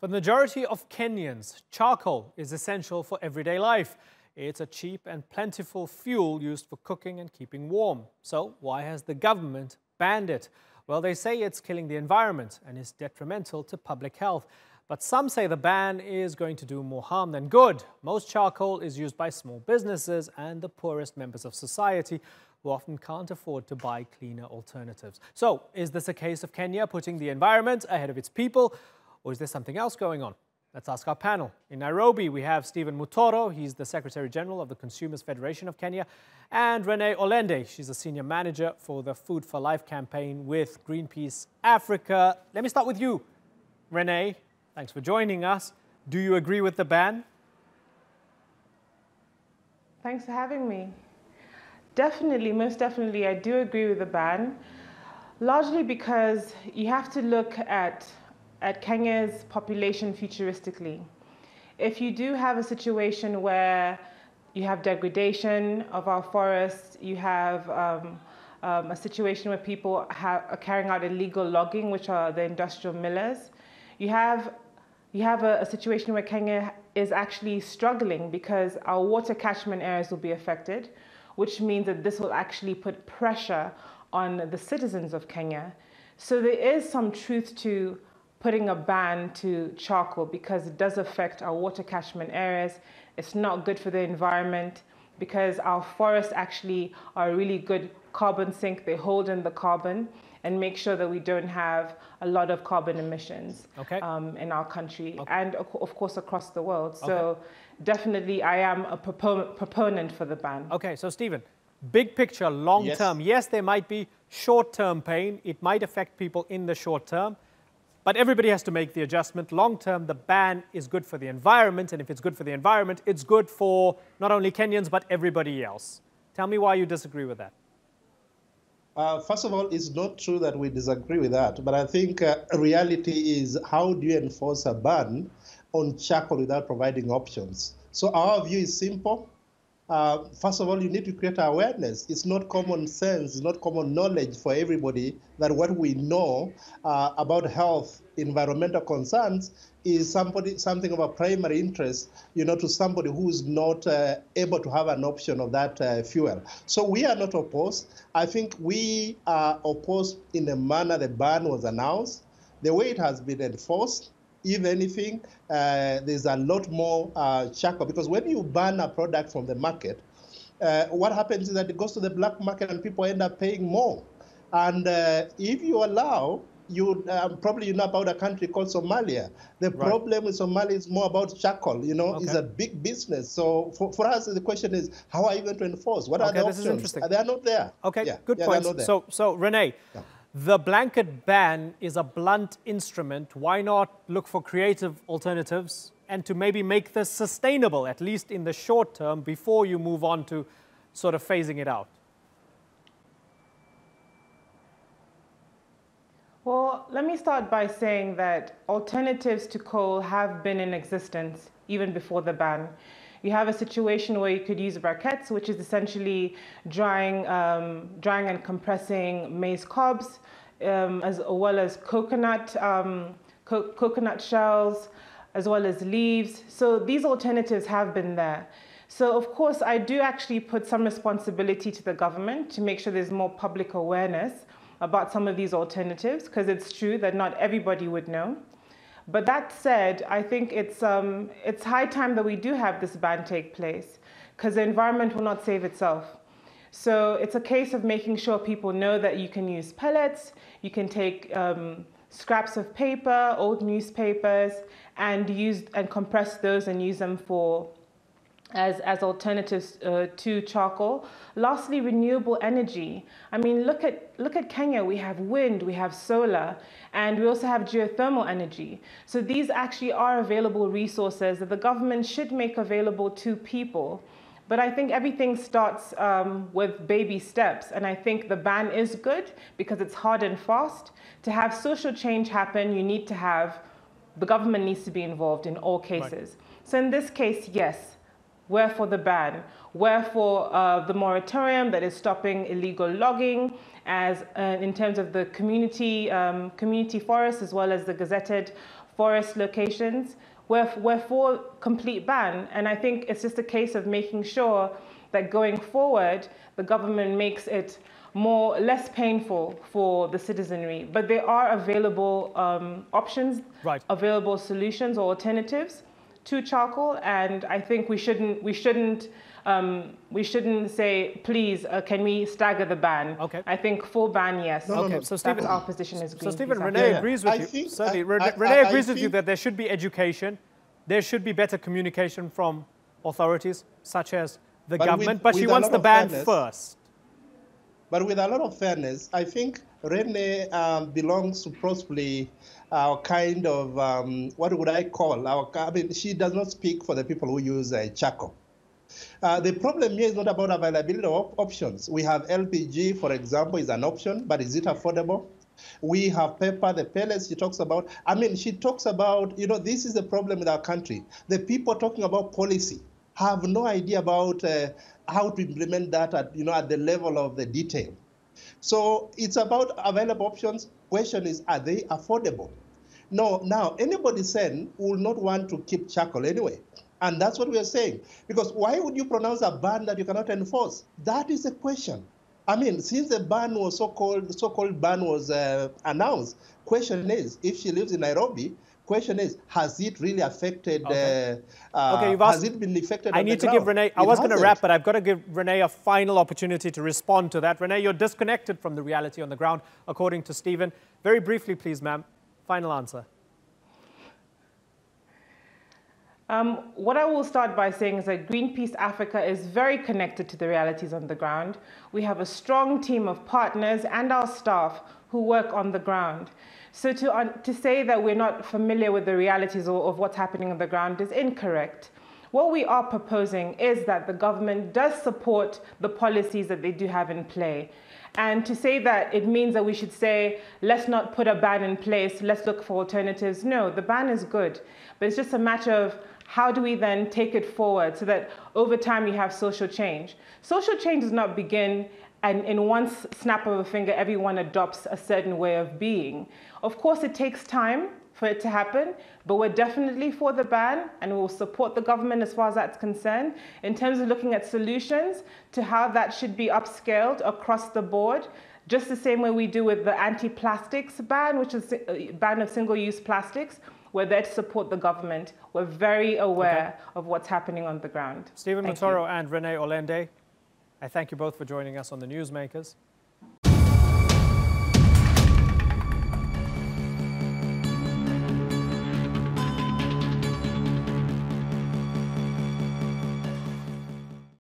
For the majority of Kenyans, charcoal is essential for everyday life. It's a cheap and plentiful fuel used for cooking and keeping warm. So why has the government banned it? Well, they say it's killing the environment and is detrimental to public health. But some say the ban is going to do more harm than good. Most charcoal is used by small businesses and the poorest members of society who often can't afford to buy cleaner alternatives. So is this a case of Kenya putting the environment ahead of its people, or is there something else going on? Let's ask our panel. In Nairobi, we have Stephen Mutoro. He's the Secretary General of the Consumers Federation of Kenya. And Renee Olende. She's a Senior Manager for the Food for Life campaign with Greenpeace Africa. Let me start with you, Renee. Thanks for joining us. Do you agree with the ban? Thanks for having me. Definitely, most definitely, I do agree with the ban. Largely because you have to look at Kenya's population futuristically. If you do have a situation where you have degradation of our forests, you have a situation where people are carrying out illegal logging, which are the industrial millers, you have a situation where Kenya is actually struggling because our water catchment areas will be affected, which means that this will actually put pressure on the citizens of Kenya. So there is some truth to putting a ban to charcoal because it does affect our water catchment areas. It's not good for the environment because our forests actually are a really good carbon sink. They hold in the carbon and make sure that we don't have a lot of carbon emissions in our country and of course across the world. So definitely I am a proponent for the ban. Okay, so Stephen, big picture, long term. Yes, there might be short-term pain. It might affect people in the short term. But everybody has to make the adjustment. Long term, the ban is good for the environment. And if it's good for the environment, it's good for not only Kenyans, but everybody else. Tell me why you disagree with that. First of all, it's not true that we disagree with that. But I think reality is, how do you enforce a ban on charcoal without providing options? So our view is simple. First of all, you need to create awareness. It's not common sense, it's not common knowledge for everybody that what we know about health, environmental concerns is something of a primary interest, to somebody who's not able to have an option of that fuel. So we are not opposed. I think we are opposed in the manner the ban was announced, the way it has been enforced. If anything, there's a lot more charcoal, because when you ban a product from the market, what happens is that it goes to the black market and people end up paying more. And if you allow, probably you know about a country called Somalia. The problem with Somalia is more about charcoal, it's a big business. So for us, the question is, how are you going to enforce? What are the options? This is interesting. They are not there. Okay, good point. So Renee, the blanket ban is a blunt instrument. Why not look for creative alternatives and to maybe make this sustainable, at least in the short term, before you move on to sort of phasing it out? Well, let me start by saying that alternatives to coal have been in existence even before the ban. You have a situation where you could use briquettes, which is essentially drying and compressing maize cobs, as well as coconut shells, as well as leaves. So these alternatives have been there. So of course, I do actually put some responsibility to the government to make sure there's more public awareness about some of these alternatives, because it's true that not everybody would know. But that said, I think it's high time that we do have this ban take place, because the environment will not save itself. So it's a case of making sure people know that you can use pellets, you can take scraps of paper, old newspapers, and compress those and use them as alternatives to charcoal. Lastly, renewable energy. I mean, look at Kenya. We have wind, we have solar, and we also have geothermal energy. So these actually are available resources that the government should make available to people. But I think everything starts with baby steps. And I think the ban is good because it's hard and fast. To have social change happen, the government needs to be involved in all cases. So in this case, yes, we're for the ban. We're for the moratorium that is stopping illegal logging, as in terms of the community forests as well as the gazetted forest locations. We're for complete ban, and I think it's just a case of making sure that going forward, the government makes it less painful for the citizenry. But there are available options, available solutions or alternatives to charcoal, and I think we shouldn't say, please, can we stagger the ban? Okay. I think full ban, yes. Okay. So Stephen, that's our position as Greenpeace. So Stephen, Renee agrees with you. Certainly, Renee agrees with you that there should be education, there should be better communication from authorities such as the government, but she wants the ban first. But with a lot of fairness, I think Renee belongs to possibly our kind of, what would I call, I mean, she does not speak for the people who use charcoal. The problem here is not about availability of options. We have LPG, for example, is an option, but is it affordable? We have paper, the pellets she talks about. I mean, she talks about, this is the problem with our country. The people talking about policy have no idea about how to implement that at the level of the detail. So it's about available options. Question is, are they affordable? No, now anybody saying will not want to keep charcoal anyway. And that's what we are saying. Because why would you pronounce a ban that you cannot enforce? That is the question. I mean, since the ban was so-called ban was announced, question is, if she lives in Nairobi, question is, has it really affected, has it been affected I need to give Renee, I was going to wrap, but I've got to give Renee a final opportunity to respond to that. Renee, you're disconnected from the reality on the ground, according to Stephen. Very briefly, please, ma'am, final answer. What I will start by saying is that Greenpeace Africa is very connected to the realities on the ground. We have a strong team of partners and our staff who work on the ground. So to say that we're not familiar with the realities of what's happening on the ground is incorrect. What we are proposing is that the government does support the policies that they do have in play. And to say that it means that we should say, let's not put a ban in place, let's look for alternatives. No, the ban is good, but it's just a matter of how do we then take it forward so that over time you have social change. Social change does not begin and in one snap of a finger, everyone adopts a certain way of being. Of course, it takes time for it to happen, but we're definitely for the ban and we'll support the government as far as that's concerned in terms of looking at solutions to how that should be upscaled across the board, just the same way we do with the anti-plastics ban, which is a ban of single-use plastics. We're there to support the government. We're very aware of what's happening on the ground. Stephen Mutoro and Renee Olende, I thank you both for joining us on the Newsmakers.